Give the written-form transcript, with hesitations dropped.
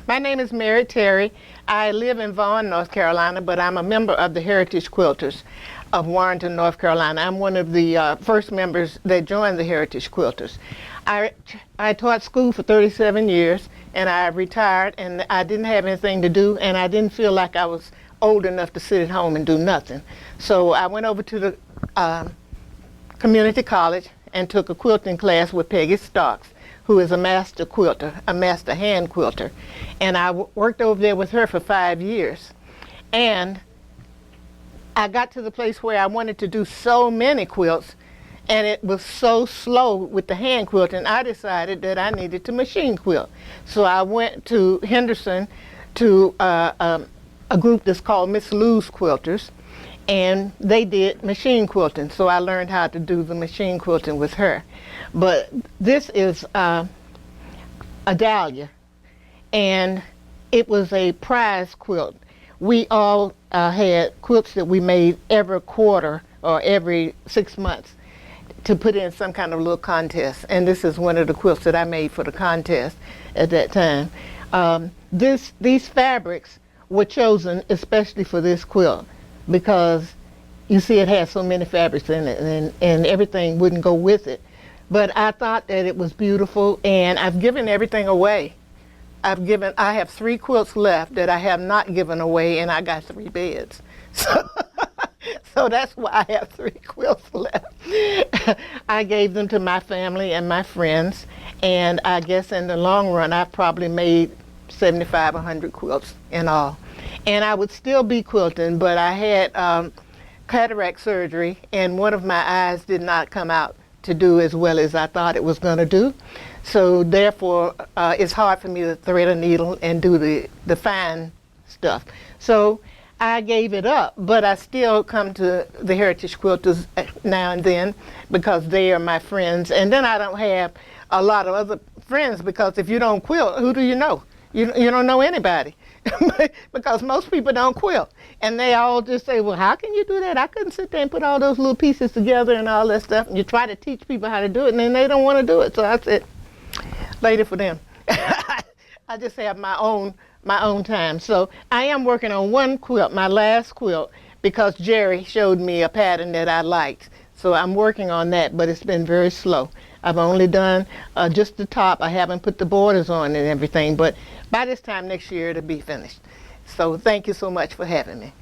My name is Mary Terry. I live in Vaughan, North Carolina, but I'm a member of the Heritage Quilters of Warrenton, North Carolina. I'm one of the first members that joined the Heritage Quilters. I taught school for 37 years, and I retired, and I didn't have anything to do, and I didn't feel like I was old enough to sit at home and do nothing. So I went over to the community college and took a quilting class with Peggy Starks, who is a master quilter, a master hand quilter. And I worked over there with her for 5 years. And I got to the place where I wanted to do so many quilts, and it was so slow with the hand quilting, I decided that I needed to machine quilt. So I went to Henderson to a group that's called Miss Lou's Quilters, and they did machine quilting. So I learned how to do the machine quilting with her. But this is a dahlia, and it was a prize quilt. We all had quilts that we made every quarter or every 6 months to put in some kind of little contest. And this is one of the quilts that I made for the contest at that time. These fabrics were chosen especially for this quilt because you see it has so many fabrics in it, and everything wouldn't go with it. But I thought that it was beautiful, and I've given everything away. I have 3 quilts left that I have not given away, and I got 3 beds. So that's why I have 3 quilts left. I gave them to my family and my friends, and I guess in the long run I've probably made 75 or 100 quilts in all. And I would still be quilting, but I had cataract surgery, and one of my eyes did not come out to do as well as I thought it was going to do. So therefore, it's hard for me to thread a needle and do the fine stuff. So I gave it up, but I still come to the Heritage Quilters now and then because they are my friends. And then I don't have a lot of other friends because if you don't quilt, who do you know? You don't know anybody because most people don't quilt. And they all just say, well, how can you do that? I couldn't sit there and put all those little pieces together and all that stuff. And you try to teach people how to do it, and then they don't want to do it. So I said, later for them. I just have my own time. So I am working on one quilt, my last quilt, because Jerry showed me a pattern that I liked. So I'm working on that, but it's been very slow. I've only done just the top. I haven't put the borders on and everything, but by this time next year it'll be finished. So thank you so much for having me.